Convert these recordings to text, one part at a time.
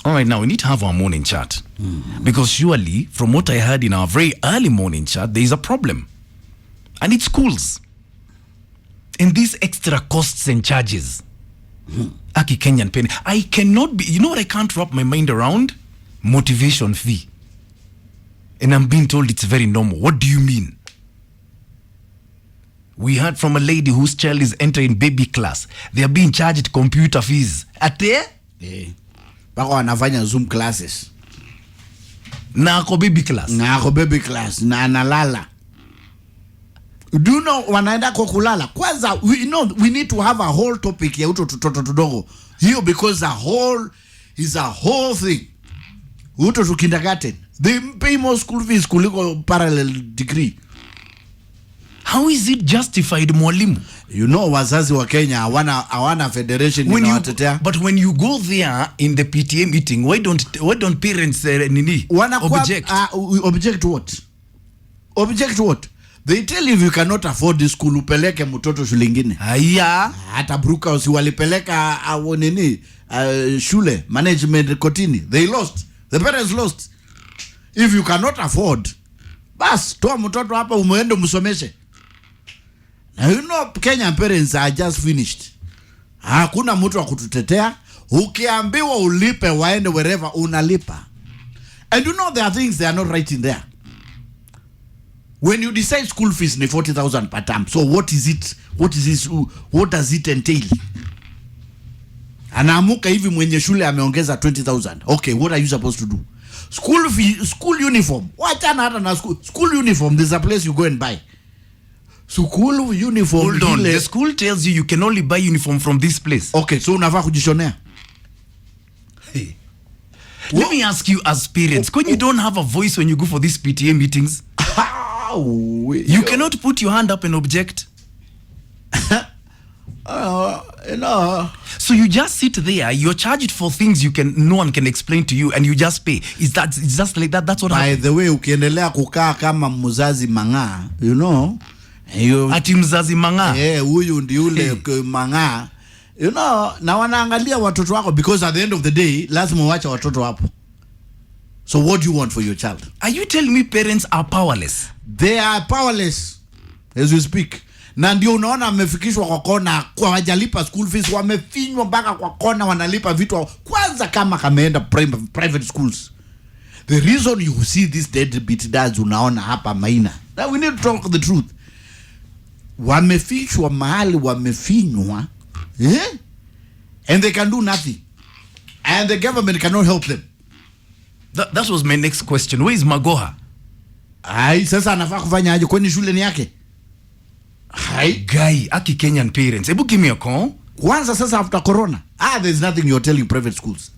All right, now we need to have our morning chat. Because surely, from what I heard in our very early morning chat, there is a problem. And it's schools. And these extra costs and charges. Aki Kenyan penny. I cannot be, you know what I can't wrap my mind around? Motivation fee. And I'm being told it's very normal. What do you mean? We heard from a lady whose child is entering baby class. They are being charged computer fees. Ate? Yeah. Bako wanafanya Zoom classes. Na ako baby class. Na analala. Do you know wanaenda kwa kulala? Kwanza, we need to have a whole topic ya utoto tudogo. Here because is a whole thing. Utoto kindergarten. They pay more school fees kuliko parallel degree. How is it justified, mwalimu? You know, wazazi wa Kenya hawana federation inawatetea. But when you go there in the PTA meeting, why don't parents object? Object what? Object what? They tell you if you cannot afford the school, upeleke mtoto shule ingine. Haya. Hata bruka usiwalipeleka shule management kotini. They lost. The parents lost. If you cannot afford, bas toa mtoto hapa umuende msomeshe. Now you know Kenyan parents are just finished. Hakuna mtu wa kututetea. Ukiambiwa ulipe waende wherever unalipa. And you know there are things they are not writing there. When you decide school fees ni 40,000 per term. So what is it? What does it entail? Anaamuka hivi mwenye shule ameongeza 20,000. Okay, what are you supposed to do? School fee, school uniform. Wachana hata na school uniform. There's a place you go and buy. School uniform. Hold on. The school tells you can only buy uniform from this place. Okay, so unafaa kujishonea. Hey. Let me ask you as parents, when you don't have a voice when you go for these PTA meetings, you cannot put your hand up and object. So you just sit there, you're charged for things no one can explain to you, and you just pay. It's just like that. That's what by the way, ukiendelea kukaa kama mzazi manga, you know, ati mzazi manga. Huyu ndi ule manga. You know, na wanaangalia watoto wako because at the end of the day, lazima uache watoto hapo. So what do you want for your child? Are you telling me parents are powerless? They are powerless as we speak. Na ndio unaona wamefikishwa kwa kona, kwa wajalipa school fees, wamefinywa mpaka kwa kona, wanalipa vitu kwanza kama kameenda private schools. The reason you see this deadbeat dads unaona hapa Maina. Now we need to talk the truth. Wamefichwa mahali wamefinywa, and they can do nothing. And the government cannot help them. That was my next question. Where is Magoha? Sasa anafaa kufanya aje kwani shule ni yake? Guy, aki Kenyan parents. Ebu give me a call. Kwanza sasa after corona. There's nothing you're telling private schools.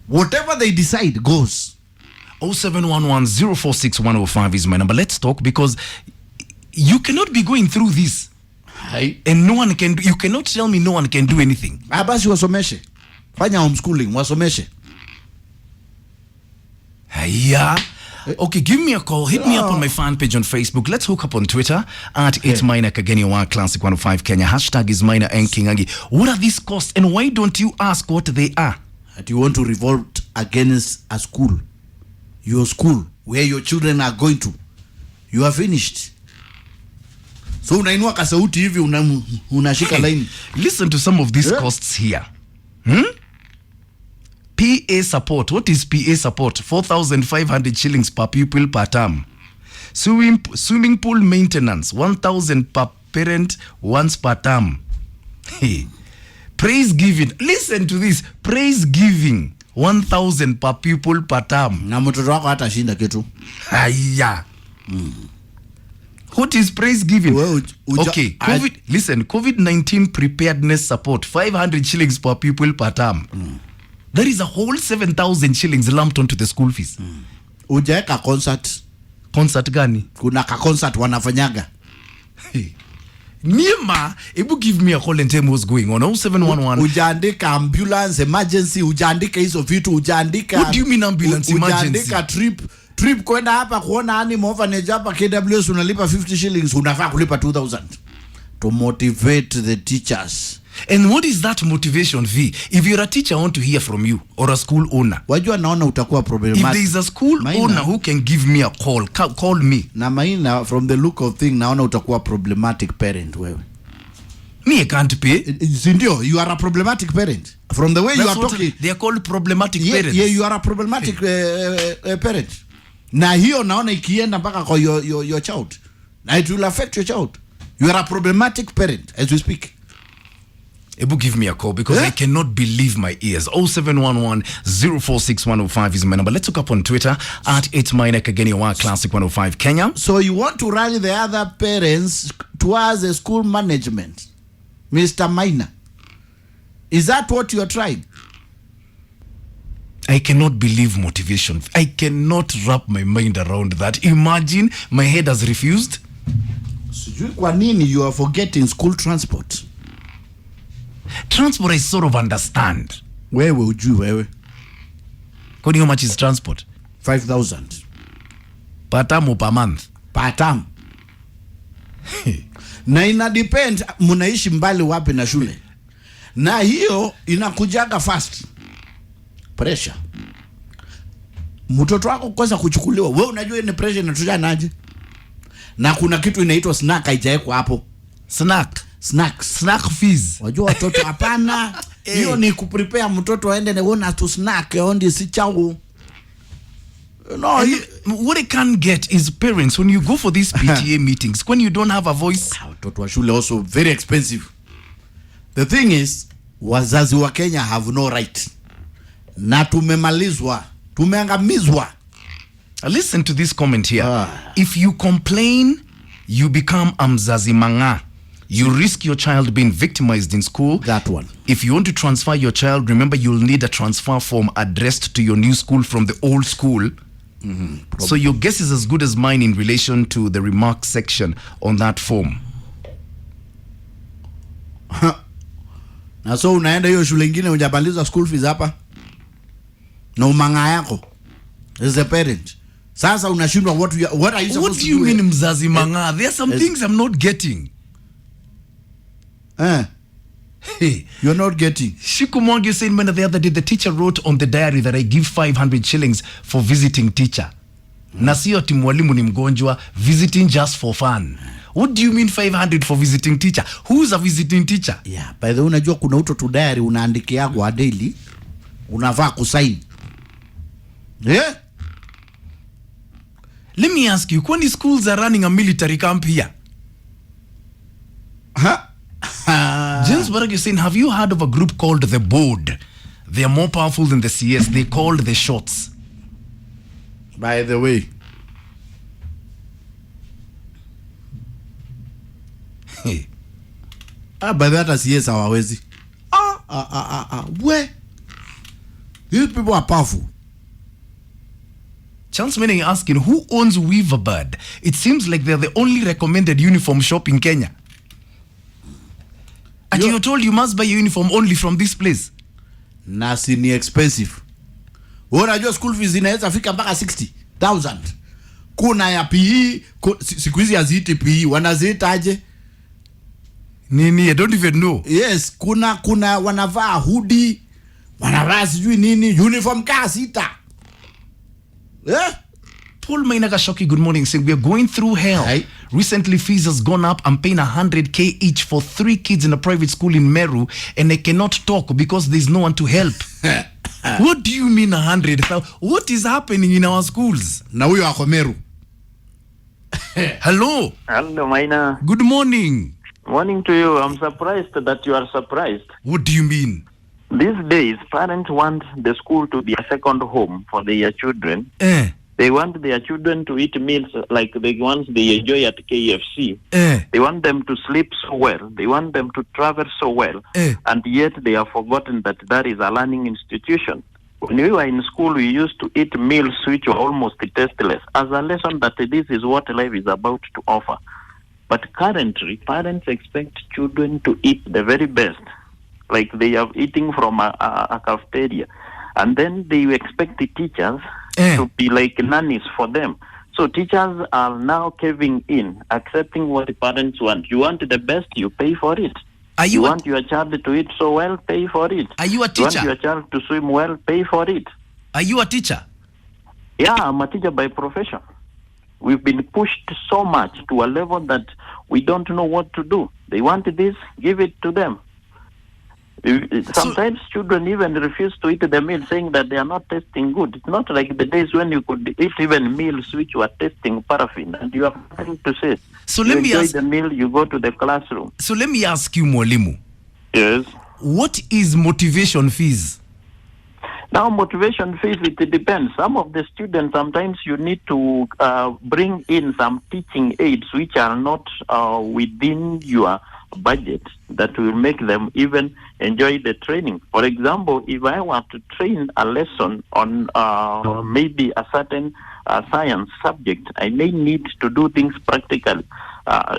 Whatever they decide goes. 0711046105 is my number. Let's talk because you cannot be going through this. And no one can do, you cannot tell me no one can do anything. Basi wasomeshe. Fanya homeschooling, wasomeshe. Yeah. Okay, give me a call. Hit me up on my fan page on Facebook. Let's hook up on Twitter at It's Maina Kageni One Classic 105 Kenya. Hashtag is Maina and Kingagi. What are these costs and why don't you ask what they are? That you want to revolt against a school, your school where your children are going to. You are finished. So unainua kasauti hivi unashika line. Listen to some of these costs here. PA support. What is PA support? 4,500 shillings per pupil per term. Swimming pool maintenance. 1,000 per parent once per term. Hey. Praise giving. Listen to this. Praise giving. 1,000 per pupil per term. Na mtoto wako hata shinda kitu. Haya. What is praise giving? Okay. COVID-19 preparedness support. 500 shillings per pupil per term. There is a whole 7,000 shillings lumped onto the school fees. Ujaeka concert. Concert gani? Kuna ka concert wanafanyaga. Nima, ebu give me a call and tell me what's going on. 0711. Ujaandika ambulance emergency, ujaandika hizo vitu, ujaandika. What do you mean ambulance emergency? Ujaandika trip kwenda hapa kuona animal orphanage hapa KWS unalipa 50 shillings, unafaa kulipa 2,000 to motivate the teachers. And what is that motivation, V? If you're a teacher, I want to hear from you, or a school owner. Wajua naona utakuwa problematic. If there is a school Maina, owner who can give me a call me. Na Maina, from the look of thing, naona utakuwa problematic parent wewe. Me, I can't pay. Sindio, you are a problematic parent. From the way you are talking. They are called problematic parents. Yeah, you are a problematic parent. Na hiyo naona ikienda mpaka kwa your child. Na it will affect your child. You are a problematic parent as we speak. Ebu, give me a call because I cannot believe my ears. 0711 046105 is my number. Let's look up on Twitter at it's Maina Kageni or Classic 105 Kenya. So you want to rally the other parents towards the school management, Mr. Maina? Is that what you are trying? I cannot believe motivation. I cannot wrap my mind around that. Imagine my head has refused. Sijui kwa nini you are forgetting school transport. Transport I sort of understand. Wewe ujui wewe. How much is transport? 5,000 per term or per month? per term. Na ina depend munaishi mbali wapi na shule. Na hiyo inakujaga fast. Pressure. Mtoto wako kwanza kuchukuliwa. Wewe unajua ni pressure inatujana aje? Na kuna kitu inaitwa snack haijaekwa hapo. Snack fees. Wajua watoto hapana. Hiyo ni kuprepare mtoto aende na uona tu snack ondi si chao. No, what I can't get is parents when you go for these PTA meetings when you don't have a voice. Watoto wa shule also very expensive. The thing is wazazi wa Kenya have no right. Na tumeangamizwa. Listen to this comment here. If you complain, you become mzazi manga. You risk your child being victimized in school. That one. If you want to transfer your child, remember you'll need a transfer form addressed to your new school from the old school. So your guess is as good as mine in relation to the remarks section on that form. Na so unaenda hiyo shule nyingine hujabaliza school fees hapa. Na umanga yako as a parent. Sasa unashindwa what are you supposed to do? What do you mean mzazi manga? There are some things I'm not getting. Hey, you're not getting. Shiku Mwangi saying, man, the other day the teacher wrote on the diary that I give 500 shillings for visiting teacher. Na sio ati mwalimu ni mgonjwa, visiting just for fun. What do you mean 500 for visiting teacher? Who's a visiting teacher? Yeah, by the way, unajua kuna uto diary unaandikia kwa daily, unavaa kusign. Yeah? Let me ask you, when schools are running a military camp here? James Barag is saying, have you heard of a group called the Board? They are more powerful than the CS. They called the shots. By the way. Hey. By that as CS hawawezi. Where? These people are powerful. Charles Mening asking, who owns Weaverbird? It seems like they're the only recommended uniform shop in Kenya. And you're told you must buy your uniform only from this place. Nasi ni expensive. Unajua school fees inaweza fika mpaka 60,000. Kuna ya PE, siku hizi haziiti PE, wanaziita aje? Nini, I don't even know. Yes, kuna wanavaa hoodie, wanavaa sijui nini, uniform kaa sita. Yeah? Paul Maina Kageni, good morning, saying we are going through hell. Right. Recently, fees has gone up. I'm paying 100K each for 3 kids in a private school in Meru, and I cannot talk because there's no one to help. What do you mean 100,000? What is happening in our schools? Na huyo ako Meru. Hello. Hello, Maina. Good morning. Morning to you. I'm surprised that you are surprised. What do you mean? These days, parents want the school to be a second home for their children. They want their children to eat meals like the ones they enjoy at KFC. They want them to sleep so well. They want them to travel so well. And yet they have forgotten that that is a learning institution. When we were in school, we used to eat meals which were almost tasteless as a lesson that this is what life is about to offer. But currently, parents expect children to eat the very best, like they are eating from a cafeteria. And then they expect the teachers to be like nannies for them. So teachers are now caving in, accepting what the parents want. You want the best, you pay for it. You want your child to eat so well, pay for it. Are you a teacher? You want your child to swim well, pay for it. Are you a teacher? Yeah, I'm a teacher by profession. We've been pushed so much to a level that we don't know what to do. They want this, give it to them. Sometimes children even refuse to eat the meal, saying that they are not tasting good. It's not like the days when you could eat even meals which were tasting paraffin, and you are trying to say, so you let me enjoy ask, the meal, you go to the classroom. So let me ask you, Mwalimu. Yes. What is motivation fees? Now, motivation fees, it depends. Some of the students, sometimes you need to bring in some teaching aids which are not within your budget, that will make them even enjoy the training. For example, if I want to train a lesson on maybe a certain science subject, I may need to do things practically,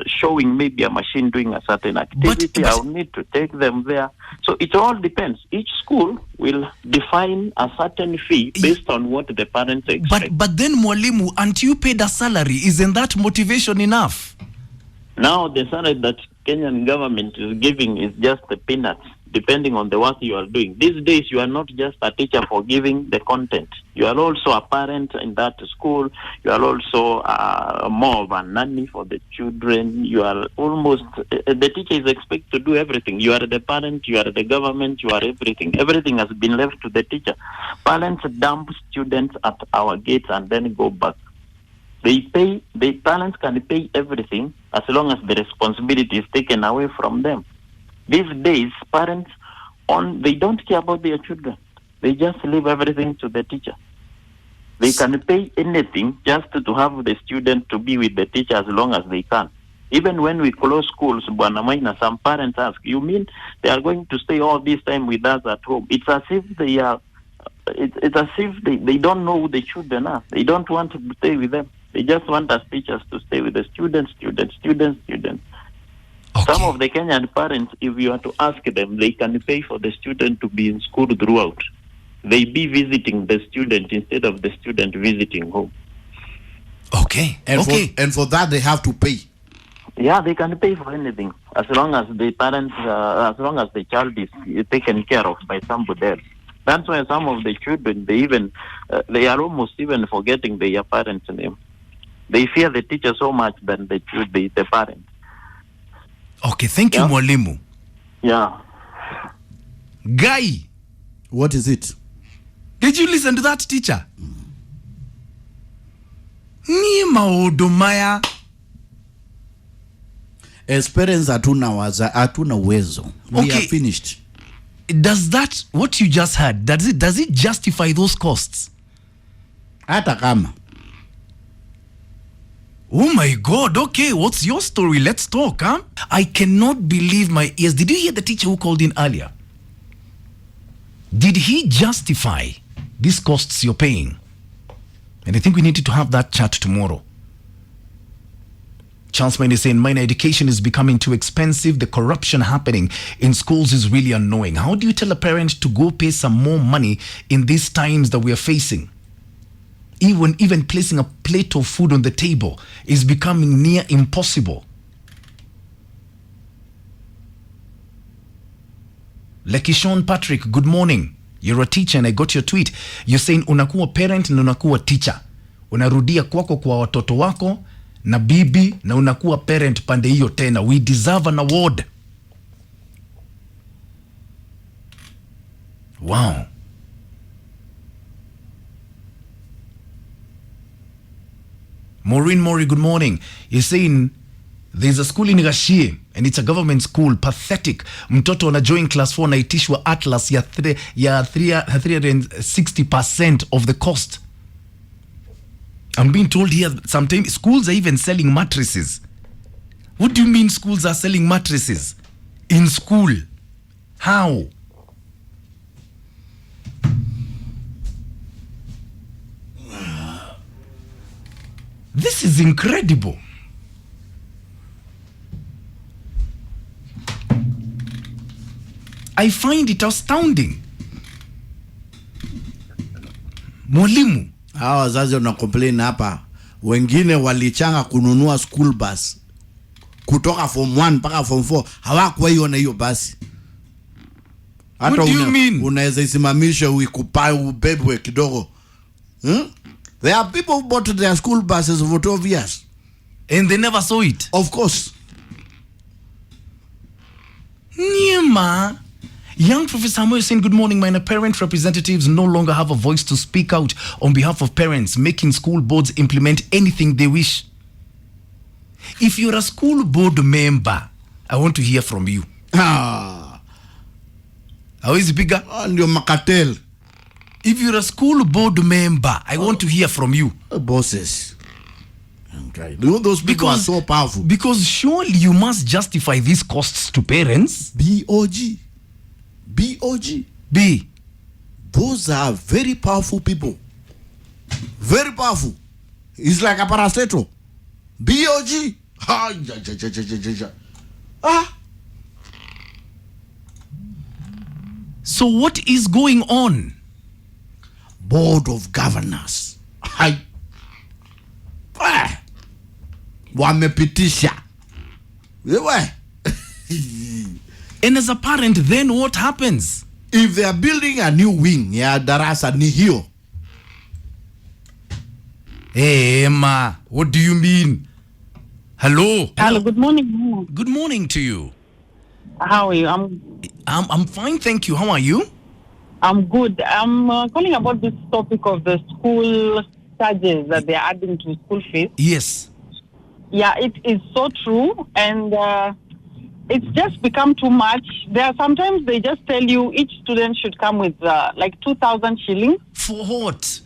showing maybe a machine doing a certain activity. I'll need to take them there. So it all depends. Each school will define a certain fee based on what the parents expect. But then, Mwalimu, until you paid a salary, isn't that motivation enough? Now, the salary that Kenyan government is giving is just the peanuts, depending on the work you are doing. These days, you are not just a teacher for giving the content. You are also a parent in that school. You are also more of a nanny for the children. You are almost, the teacher is expected to do everything. You are the parent, you are the government, you are everything. Everything has been left to the teacher. Parents dump students at our gates and then go back. Parents can pay everything as long as the responsibility is taken away from them. These days, parents, they don't care about their children. They just leave everything to the teacher. They can pay anything just to have the student to be with the teacher as long as they can. Even when we close schools, Bwana Maina, some parents ask, you mean they are going to stay all this time with us at home? It's as if they are, it's as if they don't know who the children are. They don't want to stay with them. They just want us teachers to stay with the students. Okay. Some of the Kenyan parents, if you are to ask them, they can pay for the student to be in school throughout. They be visiting the student instead of the student visiting home. Okay. And for that, they have to pay. Yeah, they can pay for anything as long as the parents, as long as the child is taken care of by somebody else. That's why some of the children, they are almost even forgetting their parents' name. They fear the teacher so much than the parent. Okay, thank you, Mwalimu. Yeah. Guy. What is it? Did you listen to that teacher? Ni maudumaya. Experience hatuna uwezo. We are finished. Does that, what you just heard, does it justify those costs? Hata kama. Oh my God, okay, what's your story? Let's talk, huh? I cannot believe my ears. Did you hear the teacher who called in earlier? Did he justify these costs you're paying? And I think we needed to have that chat tomorrow. Charles Maina is saying, Maina, education is becoming too expensive. The corruption happening in schools is really annoying. How do you tell a parent to go pay some more money in these times that we are facing? Even placing a plate of food on the table is becoming near impossible. Lekishon Patrick, good morning. You're a teacher and I got your tweet. You're saying unakuwa parent na unakuwa teacher. Unarudia kwako kwa watoto wako na bibi na unakuwa parent pande hiyo tena. We deserve an award. Wow. Maureen Mori, good morning. You're saying there's a school in Gashie and it's a government school. Pathetic. Mtoto ana join class 4 na itishwa atlas ya 360% of the cost. I'm being told here sometimes schools are even selling mattresses. What do you mean schools are selling mattresses in school? How? This is incredible. I find it astounding. Mwalimu, hawa wazazi wana complain hapa, wengine walichanga kununua school bus kutoka form 1 mpaka form 4 hawakuwa iona hiyo basi. Hata unaweza isimamisha ubebwe kidogo. There are people who bought their school buses for 12 years. And they never saw it. Of course. Nyema. Young Professor Samuel saying, good morning. My parent representatives no longer have a voice to speak out on behalf of parents, making school boards implement anything they wish. If you're a school board member, I want to hear from you. How is it bigger? And your Makatel. If you're a school board member, I want to hear from you. Bosses. Okay. Those people are so powerful. Because surely you must justify these costs to parents. B. Those are very powerful people. Very powerful. It's like a paracetamol. BOG. So what is going on? Board of Governors. Wamepitisha. And as a parent, then what happens? If they are building a new wing, darasa ni hiyo. Hey, Emma, what do you mean? Hello. Hello. Good morning. Good morning to you. How are you? I'm fine, thank you. How are you? I'm good. I'm calling about this topic of the school charges that they are adding to school fees. Yes. Yeah, it is so true, and it's just become too much. Sometimes they just tell you each student should come with like 2,000 shillings. For what?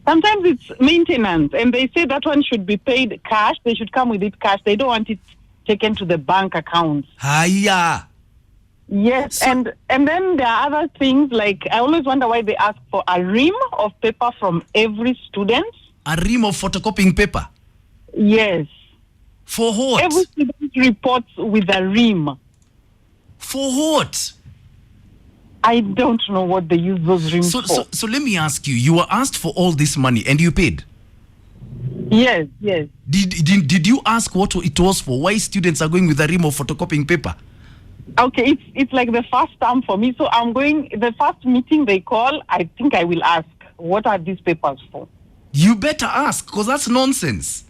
Sometimes it's maintenance, and they say that one should be paid cash. They should come with it cash. They don't want it taken to the bank account. Hiya. Yes, and then there are other things, like I always wonder why they ask for a ream of paper from every student. A ream of photocopying paper? Yes. For what? Every student reports with a ream. For what? I don't know what they use those reams for. So let me ask you, you were asked for all this money and you paid? Yes. Did you ask what it was for? Why students are going with a ream of photocopying paper? Okay, it's like the first time for me. So I'm going, the first meeting they call, I think I will ask, what are these papers for? You better ask, because that's nonsense.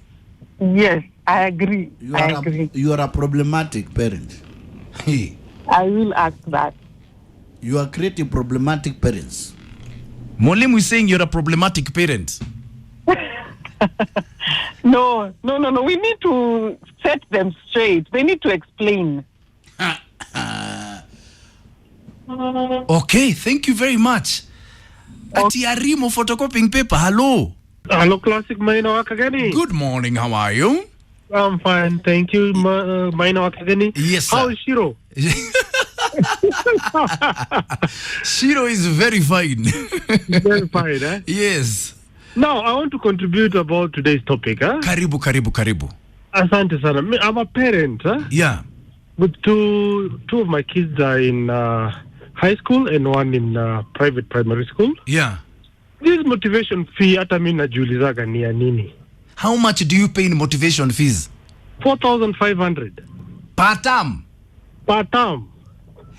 Yes, I agree. You are a problematic parent. Hey. I will ask that. You are creating problematic parents. Mwalimu is saying you're a problematic parent. No. We need to set them straight. They need to explain. Okay, thank you very much. Ati a ream of photocopying paper. Hello. Hello, Classic Maina Kageni. Good morning. How are you? I'm fine, thank you, Maina Kageni. Yes, sir. How is Shiro? Shiro is very fine. Very fine, eh? Yes. Now, I want to contribute about today's topic. Karibu. Asante sana. I'm a parent. Yeah. With two of my kids are in high school and one in private primary school. Yeah. This motivation fee, hata mimi najiulizaga ni ya nini? How much do you pay in motivation fees? 4,500. Per term? Per term.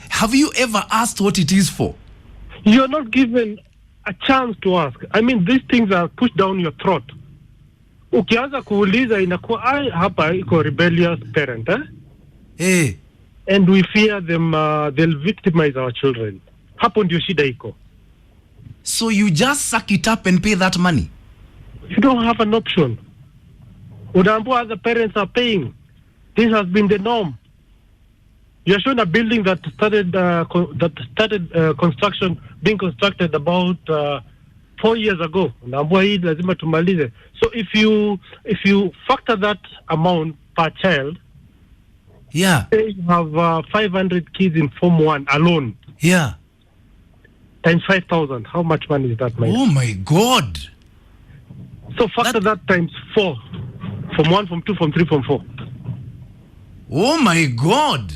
Have you ever asked what it is for? You're not given a chance to ask. I mean, these things are pushed down your throat. Ukianza kuuliza inakuwa hapa iko rebellious parent, eh? Hey. And we fear them, they'll victimize our children. Hapo ndio shida iko. So you just suck it up and pay that money? You don't have an option. Unaambua other parents are paying. This has been the norm. You're showing a building that started construction, being constructed about 4 years ago. Unaambua hii lazima tumalize. So if you factor that amount per child, yeah, say you have 500 kids in Form 1 alone. Yeah. Times 5,000. How much money is that, Mike? Oh my God. So factor that times 4. Form 1, Form 2, Form 3, Form 4. Oh my God.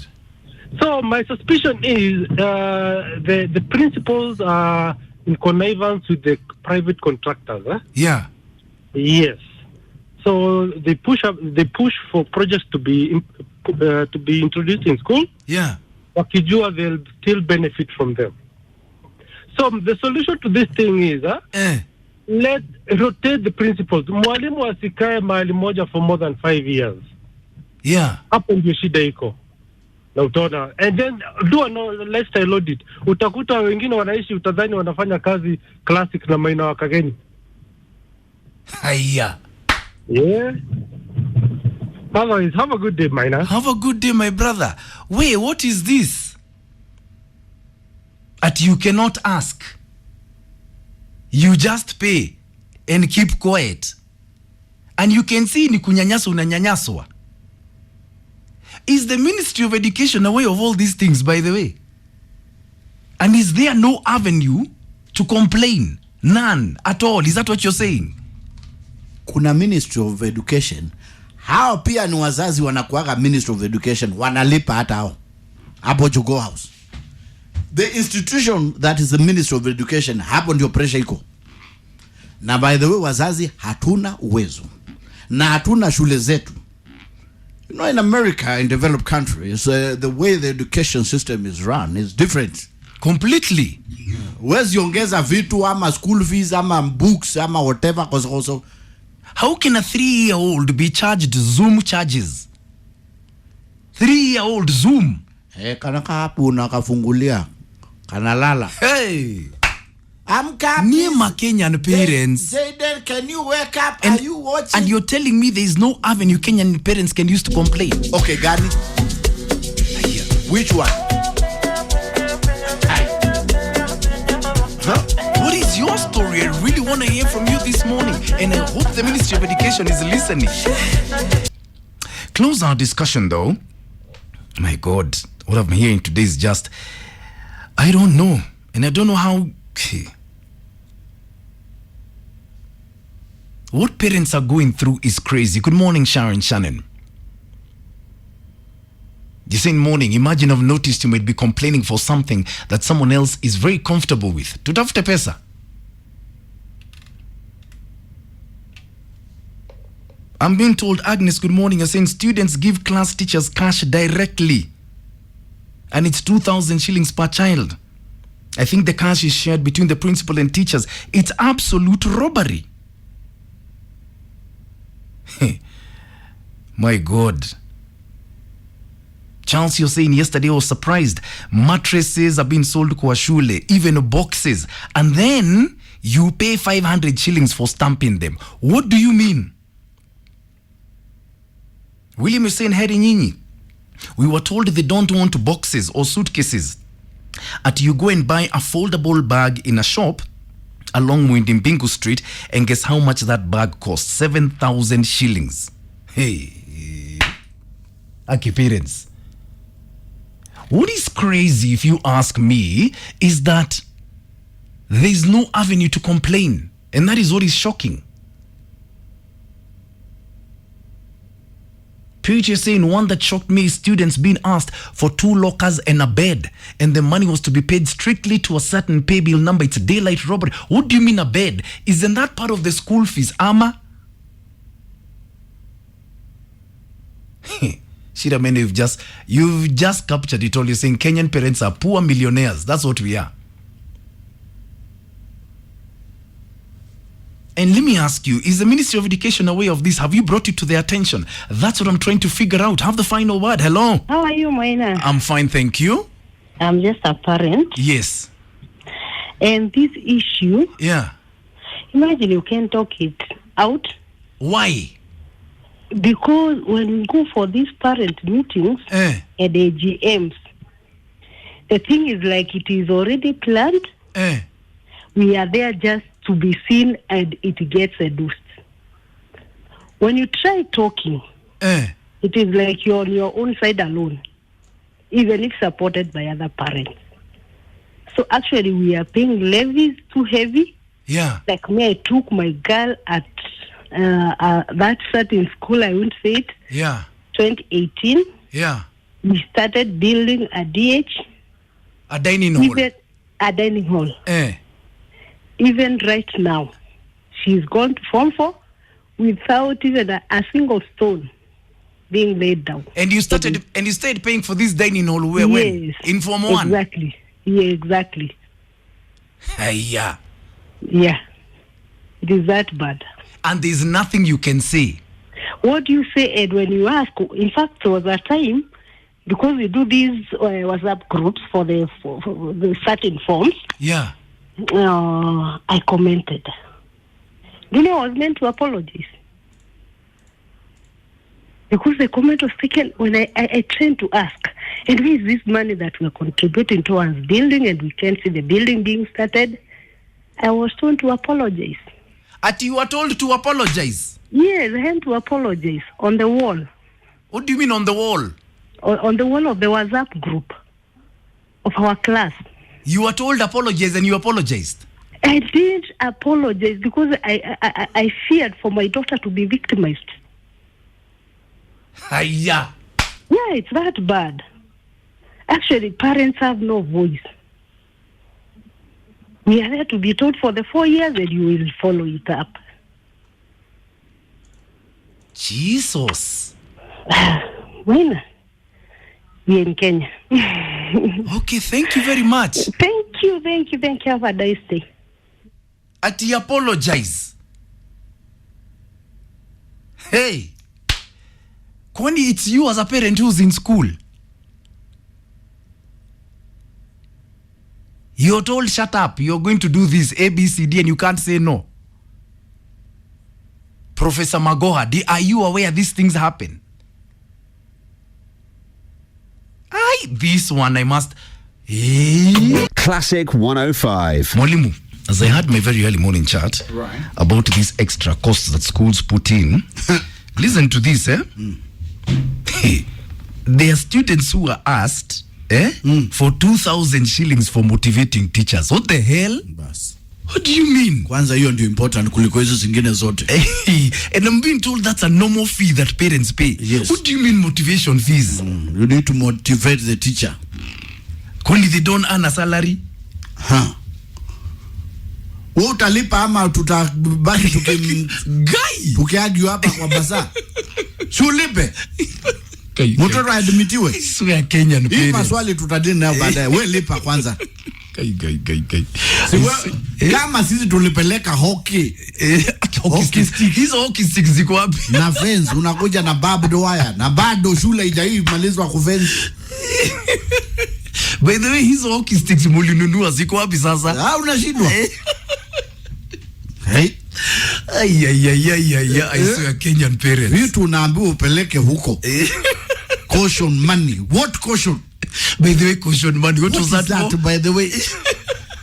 So my suspicion is the principals are in connivance with the private contractors. Yeah. Yes. So they push for projects to be introduced in school. Yeah. Wakijua they'll still benefit from them. So the solution to this thing is let rotate the principles. Mwalimu asikae mahali moja for more than 5 years. Yeah. Hapo ndio shida iko. Na utaona. And then do a lifestyle audit. Utakuta wengine wanaishi utadhani wanafanya kazi classic na Maina Kageni. Haya. Yeah. Otherwise, have a good day, Maina. Have a good day, my brother. Wait, what is this? At you cannot ask. You just pay and keep quiet. And you can see ni kunyanyaswa unanyanyaswa. Is the Ministry of Education aware of all these things, by the way? And is there no avenue to complain? None at all. Is that what you're saying? Kuna Ministry of Education. Hao pia ni wazazi wanakuaga Ministry of Education. Wanalipa hata hao. Hapo Jugo House. The institution that is the Ministry of Education, hapo ndio pressure iko. Na by the way, wazazi hatuna uwezo. Na hatuna shule zetu. You know, in America, in developed countries, the way the education system is run is different. Completely. Where's ongeza vitu ama school fees ama books ama whatever also. How can a 3-year-old be charged Zoom charges? 3-year-old Zoom. Kanaka hapo unakafungulia. Kanalala. Hey. Amka. Near Kenyan parents. Zayden, can you wake up? Are you watching? And you're telling me there is no avenue Kenyan parents can use to complain? Okay, Gani. Which one? Huh? What is your story? I really want to hear from you this morning. And I hope the Ministry of Education is listening. Close our discussion though. My God, what I'm hearing today is just, I don't know. And I don't know how... What parents are going through is crazy. Good morning, Sharon Shannon. You're saying morning. Imagine I've noticed you might be complaining for something that someone else is very comfortable with. Tutafute pesa. I'm being told, Agnes, good morning. You're saying students give class teachers cash directly. And it's 2,000 shillings per child. I think the cash is shared between the principal and teachers. It's absolute robbery. My God. Charles, you're saying yesterday I was surprised. Mattresses are being sold kwa shule, even boxes. And then you pay 500 shillings for stamping them. What do you mean? William is saying, Heri nyinyi. We were told they don't want boxes or suitcases. At you go and buy a foldable bag in a shop along Mwindimbingu Street, and guess how much that bag costs? 7,000 shillings. Hey, Aki parents. What is crazy, if you ask me, is that there is no avenue to complain. And that is what is shocking. Preacher saying one that shocked me is students being asked for 2 lockers and a bed, and the money was to be paid strictly to a certain pay bill number. It's daylight robbery. What do you mean a bed? Isn't that part of the school fees? Ama? Shida man, you've just captured it all. You're saying Kenyan parents are poor millionaires. That's what we are. And let me ask you, is the Ministry of Education aware of this? Have you brought it to their attention? That's what I'm trying to figure out. Have the final word. Hello. How are you, Maina? I'm fine, thank you. I'm just a parent. Yes. And this issue, Yeah. imagine you can't talk it out. Why? Because when we go for these parent meetings at AGMs, the thing is like it is already planned. We are there just to be seen and it gets reduced. When you try talking, it is like you're on your own side alone, even if supported by other parents. So actually we are paying levies too heavy. Yeah. Like me, I took my girl at that certain school, I won't say it. Yeah. 2018. Yeah. We started building a DH. A dining hall. Even a dining hall. Even right now, she's gone to Form 4. without even a single stone being laid down. And you started paying for this dining hall when? Yes. In Form 1? Exactly. Yeah, exactly. Yeah. Yeah. It is that bad. And there's nothing you can say. What do you say, Ed, when you ask? In fact, there was a time, because we do these WhatsApp groups for the certain forms. Yeah. I commented. You know, I was meant to apologize. Because the comment was taken when I trained to ask, and where is this money that we're contributing towards building and we can't see the building being started? I was told to apologize. You were told to apologize? Yes, I had to apologize on the wall. What do you mean on the wall? On the wall of the WhatsApp group of our class. You were told apologize and you apologized? I did apologize because I feared for my daughter to be victimized. Yeah, it's that bad. Actually, parents have no voice. We are there to be taught for the 4 years and you will follow it up. Jesus. Maina, we're in Kenya. Okay, thank you very much. Thank you. Have a nice day. Apologize. Hey. Kwani it's you as a parent who's in school. You're told, shut up, you're going to do this A, B, C, D, and you can't say no. Professor Magoha, are you aware these things happen? This one I must... Hey. Classic 105. Mwalimu, as I had my very early morning chat about these extra costs that schools put in, listen to this, Hey, there are students who are asked for 2,000 shillings for motivating teachers. What the hell? Bas. What do you mean? Kwanza hiyo ndio important kuliko hizo zingine zote. And I'm being told that's a normal fee that parents pay. Yes. What do you mean motivation fees? You need to motivate the teacher. Kwani they don't earn a salary? Wewe utalipa ama tutabaki tukiargue hapa kwa basa? Shulipe. Mtoto admitiwe. Swear Kenyan parents. Hii maswali tutadini nayo baadaye. Wewe lipa kwanza. Kama sisi tulipeleka hockey. Hockey stick. Hizo hockey sticks ziko wapi? Na fence unakuja na barbed wire. Na bado shule haijaimalizwa kufence. By the way, hizo hockey sticks mulinunua ziko wapi sasa? Unashindwa. Hey. I swear Kenyan parents. Vitu unaambiwa upeleke huko. Caution money. What caution? By the way, caution money. What was that for? By the way.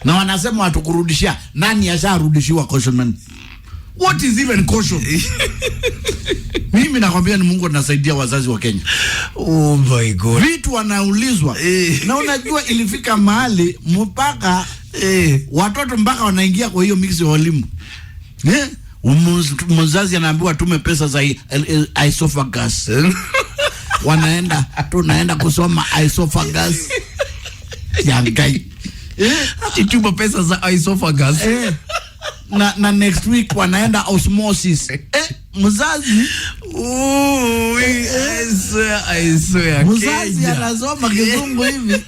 Na wanasema watakurudishia. Nani asharudishiwa caution money? What is even caution? Mimi nakwambia ni Mungu anasaidia wazazi wa Kenya. Oh my God. Vitu wanaulizwa. Na unajua ilifika mahali mpaka watoto mpaka wanaingia kwa hiyo mix ya walimu. Mzazi anaambiwa tume pesa za esophagus. Tunaenda kusoma esophagus. Yangai. Tuma pesa za esophagus. Na next week wanaenda osmosis. Mzazi I swear mzazi anasoma kizungu hivi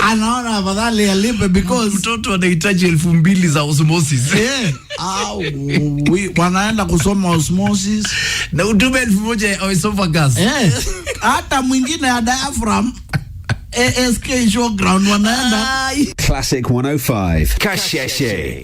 anaona afadhali alipe because mtoto anahitaji 2,000 za osmosis. Wanaenda kusoma osmosis na utume 1,000 ya esophagus. Hata mwingine ya diaphragm ASK showground wanaenda. Classic 105. Kasheshe.